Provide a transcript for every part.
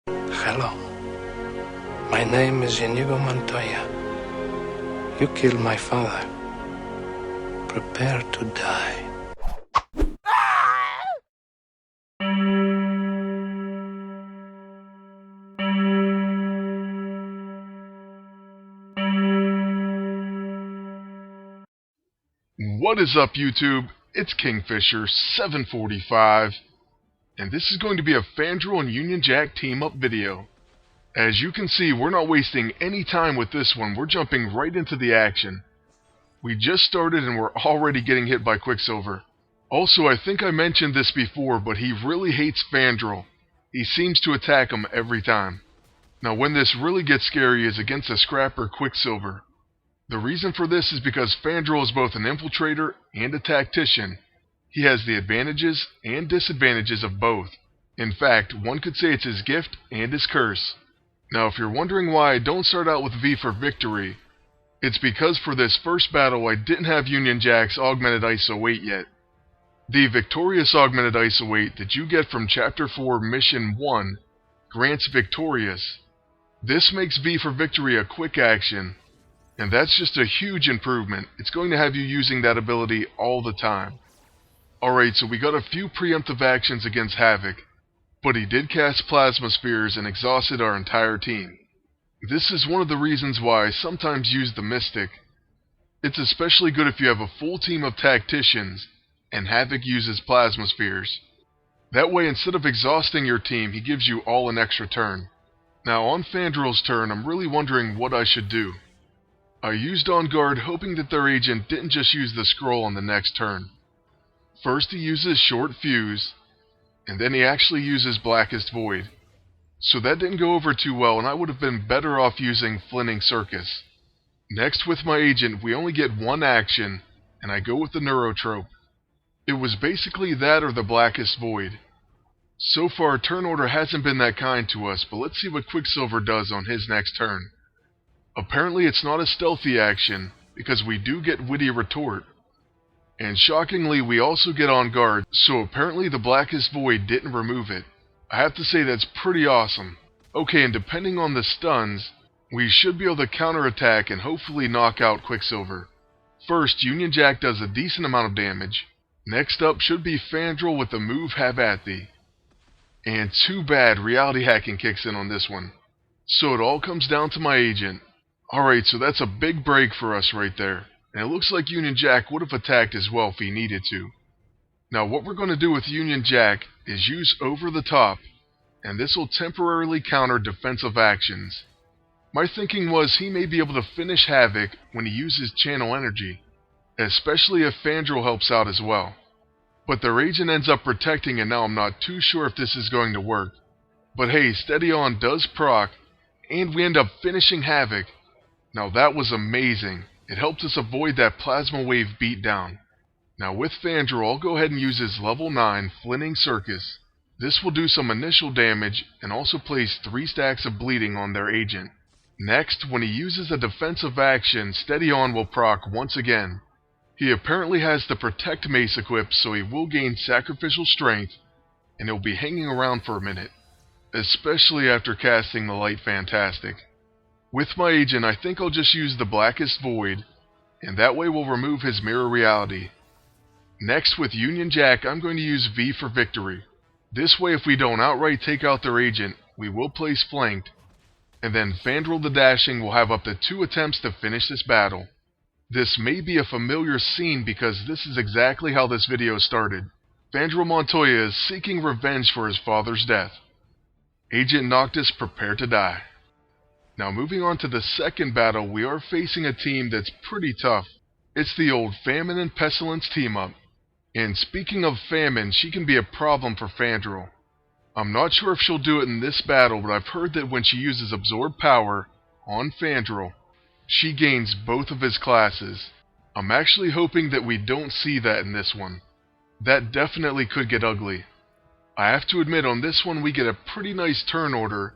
Hello. My name is Inigo Montoya. You killed my father. Prepare to die. What is up, YouTube? It's Kingfisher745, and this is going to be a Fandral and Union Jack team-up video. As you can see, we're not wasting any time with this one. We're jumping right into the action. We just started and we're already getting hit by Quicksilver. Also, I think I mentioned this before, but he really hates Fandral. He seems to attack him every time. Now, when this really gets scary is against a scrapper Quicksilver. The reason for this is because Fandral is both an infiltrator and a tactician. He has the advantages and disadvantages of both. In fact, one could say it's his gift and his curse. Now, if you're wondering why I don't start out with V for victory, it's because for this first battle I didn't have Union Jack's augmented ISO 8 yet. The victorious augmented ISO 8 that you get from Chapter 4 Mission 1 grants victorious. This makes V for victory a quick action, and that's just a huge improvement. It's going to have you using that ability all the time. Alright, so we got a few preemptive actions against Havoc, but he did cast Plasma Spheres and exhausted our entire team. This is one of the reasons why I sometimes use the Mystic. It's especially good if you have a full team of tacticians, and Havoc uses Plasma Spheres. That way, instead of exhausting your team, he gives you all an extra turn. Now, on Fandral's turn, I'm really wondering what I should do. I used On Guard hoping that their agent didn't just use the scroll on the next turn. First he uses Short Fuse, and then he actually uses Blackest Void. So that didn't go over too well, and I would have been better off using Flinting Circus. Next, with my agent, we only get one action, and I go with the Neurotrope. It was basically that or the Blackest Void. So far, turn order hasn't been that kind to us, but let's see what Quicksilver does on his next turn. Apparently it's not a stealthy action, because we do get Witty Retort. And shockingly, we also get On Guard, so apparently the Blackest Void didn't remove it. I have to say that's pretty awesome. Okay, and depending on the stuns, we should be able to counterattack and hopefully knock out Quicksilver. First, Union Jack does a decent amount of damage. Next up should be Fandral with the move Have At Thee. And too bad reality hacking kicks in on this one. So it all comes down to my agent. Alright, so that's a big break for us right there. And it looks like Union Jack would have attacked as well if he needed to. Now what we're going to do with Union Jack is use Over the Top, and this will temporarily counter defensive actions. My thinking was he may be able to finish Havoc when he uses Channel Energy, especially if Fandral helps out as well. But their agent ends up protecting, and now I'm not too sure if this is going to work. But hey, Steady On does proc, and we end up finishing Havoc. Now that was amazing. It helped us avoid that Plasma Wave beatdown. Now with Fandral, I'll go ahead and use his level 9 Flinting Circus. This will do some initial damage and also place 3 stacks of bleeding on their agent. Next, when he uses a defensive action, Steady On will proc once again. He apparently has the Protect Mace equipped, so he will gain Sacrificial Strength, and he'll be hanging around for a minute, especially after casting the Light Fantastic. With my agent, I think I'll just use the Blackest Void, and that way we'll remove his Mirror Reality. Next, with Union Jack, I'm going to use V for victory. This way, if we don't outright take out their agent, we will place flanked, and then Fandral the Dashing will have up to 2 attempts to finish this battle. This may be a familiar scene because this is exactly how this video started. Fandral Montoya is seeking revenge for his father's death. Agent Noctis, prepare to die. Now moving on to the second battle, we are facing a team that's pretty tough. It's the old Famine and Pestilence team-up. And speaking of Famine, she can be a problem for Fandral. I'm not sure if she'll do it in this battle, but I've heard that when she uses Absorb Power on Fandral, she gains both of his classes. I'm actually hoping that we don't see that in this one. That definitely could get ugly. I have to admit, on this one we get a pretty nice turn order.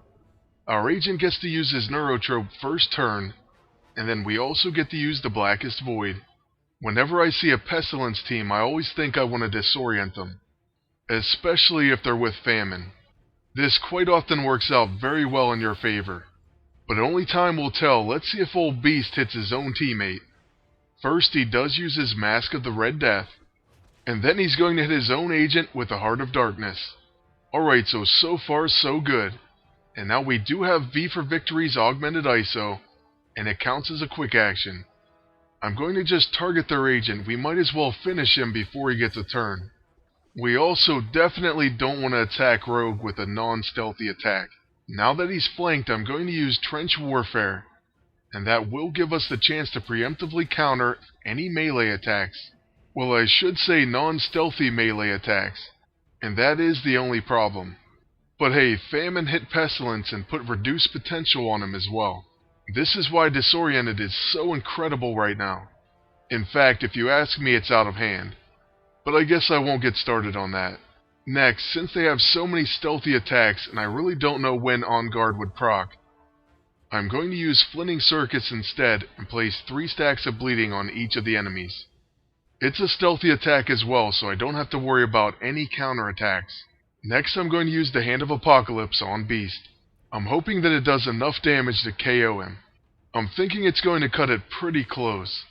Our agent gets to use his Neurotrope first turn, and then we also get to use the Blackest Void. Whenever I see a Pestilence team, I always think I want to disorient them, especially if they're with Famine. This quite often works out very well in your favor. But only time will tell. Let's see if old Beast hits his own teammate. First, he does use his Mask of the Red Death, and then he's going to hit his own agent with the Heart of Darkness. Alright, so far so good. And now we do have V for Victory's Augmented ISO, and it counts as a quick action. I'm going to just target their agent. We might as well finish him before he gets a turn. We also definitely don't want to attack Rogue with a non-stealthy attack. Now that he's flanked, I'm going to use Trench Warfare, and that will give us the chance to preemptively counter any melee attacks. Well, I should say non-stealthy melee attacks, and that is the only problem. But hey, Famine hit Pestilence and put reduced potential on him as well. This is why Disoriented is so incredible right now. In fact, if you ask me, it's out of hand. But I guess I won't get started on that. Next, since they have so many stealthy attacks and I really don't know when On Guard would proc, I'm going to use Flinting Circuits instead and place 3 stacks of bleeding on each of the enemies. It's a stealthy attack as well, so I don't have to worry about any counterattacks. Next, I'm going to use the Hand of Apocalypse on Beast. I'm hoping that it does enough damage to KO him. I'm thinking it's going to cut it pretty close.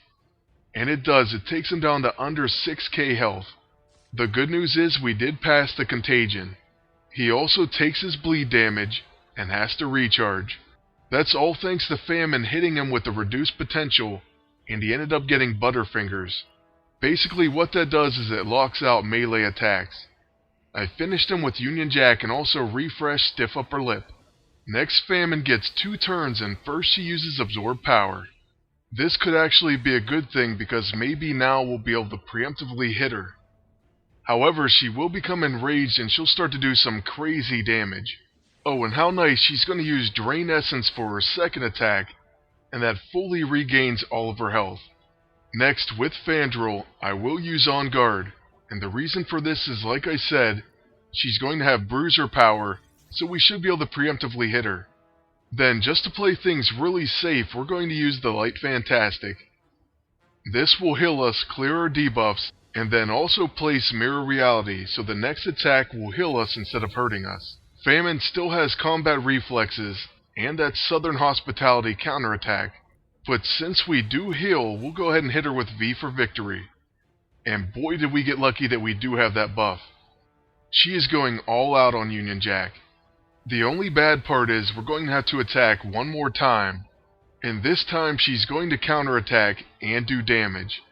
And it does. It takes him down to under 6k health. The good news is we did pass the contagion. He also takes his bleed damage and has to recharge. That's all thanks to Famine hitting him with the reduced potential, and he ended up getting Butterfingers. Basically what that does is it locks out melee attacks. I finished him with Union Jack and also refreshed Stiff Upper Lip. Next, Famine gets 2 turns, and first she uses Absorb Power. This could actually be a good thing because maybe now we'll be able to preemptively hit her. However, she will become enraged and she'll start to do some crazy damage. Oh, and how nice, she's going to use Drain Essence for her second attack, and that fully regains all of her health. Next, with Fandral, I will use On Guard, and the reason for this is, like I said, she's going to have Bruiser power, so we should be able to preemptively hit her. Then, just to play things really safe, we're going to use the Light Fantastic. This will heal us, clear our debuffs, and then also place Mirror Reality, so the next attack will heal us instead of hurting us. Famine still has combat reflexes, and that Southern Hospitality counterattack, but since we do heal, we'll go ahead and hit her with V for Victory. And boy did we get lucky that we do have that buff. She is going all out on Union Jack. The only bad part is we're going to have to attack one more time, and this time she's going to counterattack and do damage.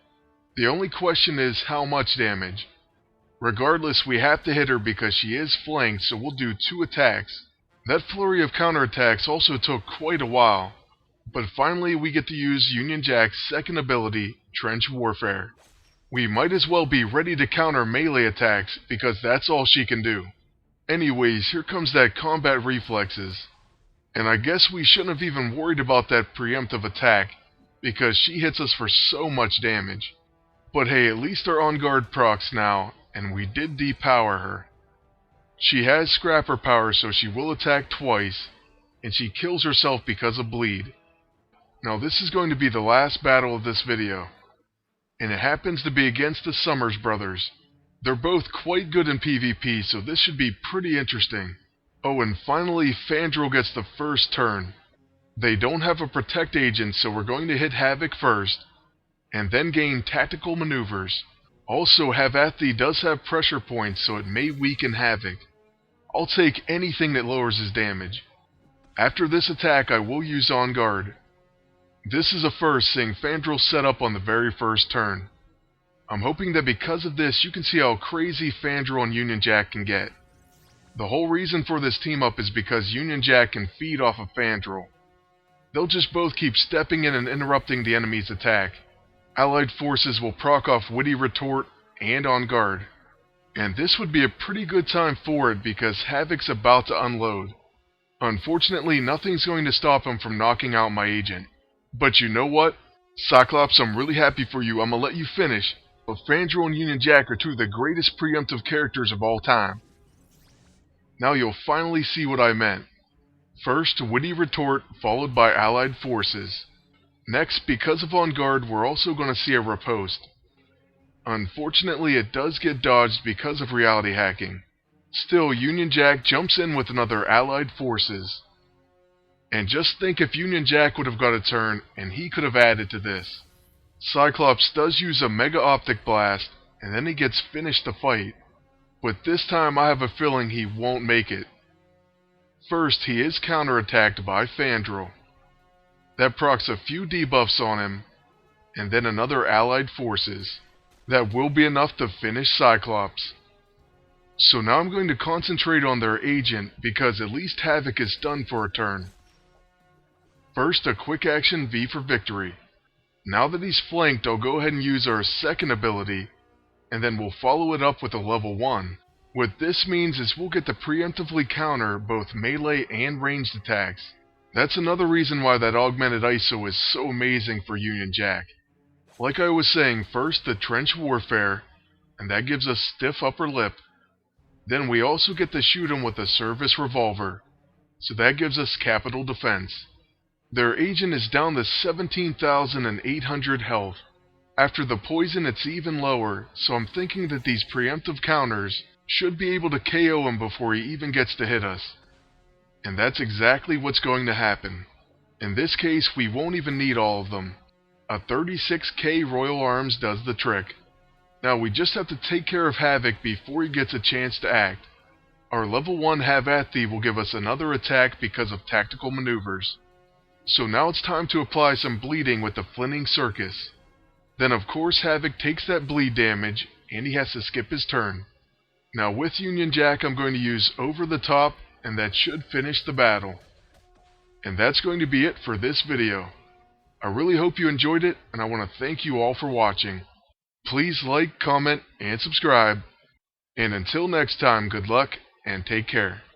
The only question is how much damage. Regardless, we have to hit her because she is flanked, so we'll do 2 attacks. That flurry of counterattacks also took quite a while, but finally we get to use Union Jack's second ability, Trench Warfare. We might as well be ready to counter melee attacks because that's all she can do. Anyways, here comes that combat reflexes. And I guess we shouldn't have even worried about that preemptive attack, because she hits us for so much damage. But hey, at least our On Guard procs now, and we did depower her. She has Scrapper power, so she will attack twice, and she kills herself because of bleed. Now this is going to be the last battle of this video, and it happens to be against the Summers brothers. They're both quite good in PvP, so this should be pretty interesting. Oh, and finally, Fandral gets the first turn. They don't have a Protect agent, so we're going to hit Havoc first, and then gain Tactical Maneuvers. Also, Havathi does have pressure points, so it may weaken Havoc. I'll take anything that lowers his damage. After this attack, I will use On Guard. This is a first, seeing Fandral set up on the very first turn. I'm hoping that because of this, you can see how crazy Fandral and Union Jack can get. The whole reason for this team up is because Union Jack can feed off of Fandral. They'll just both keep stepping in and interrupting the enemy's attack. Allied forces will proc off Witty Retort and On Guard. And this would be a pretty good time for it because Havoc's about to unload. Unfortunately, nothing's going to stop him from knocking out my agent. But you know what? Cyclops, I'm really happy for you. I'm gonna let you finish. But Fandral and Union Jack are 2 of the greatest preemptive characters of all time. Now you'll finally see what I meant. First, Witty Retort, followed by Allied forces. Next, because of On Guard, we're also going to see a Riposte. Unfortunately, it does get dodged because of reality hacking. Still, Union Jack jumps in with another Allied forces. And just think if Union Jack would have got a turn, and he could have added to this. Cyclops does use a Mega Optic Blast, and then he gets finished the fight. But this time I have a feeling he won't make it. First, he is counterattacked by Fandral. That procs a few debuffs on him, and then another Allied forces. That will be enough to finish Cyclops. So now I'm going to concentrate on their agent, because at least Havoc is done for a turn. First, a quick action V for victory. Now that he's flanked, I'll go ahead and use our second ability, and then we'll follow it up with a level 1. What this means is we'll get to preemptively counter both melee and ranged attacks. That's another reason why that augmented ISO is so amazing for Union Jack. Like I was saying, first the trench warfare, and that gives us stiff upper lip. Then we also get to shoot him with a service revolver, so that gives us capital defense. Their agent is down to 17,800 health. After the poison it's even lower, so I'm thinking that these preemptive counters should be able to KO him before he even gets to hit us. And that's exactly what's going to happen. In this case, we won't even need all of them. A 36k Royal Arms does the trick. Now we just have to take care of Havoc before he gets a chance to act. Our level 1 Havathi will give us another attack because of tactical maneuvers. So now it's time to apply some bleeding with the Flinting Circus. Then of course Havoc takes that bleed damage, and he has to skip his turn. Now with Union Jack I'm going to use Over the Top, and that should finish the battle. And that's going to be it for this video. I really hope you enjoyed it, and I want to thank you all for watching. Please like, comment, and subscribe. And until next time, good luck, and take care.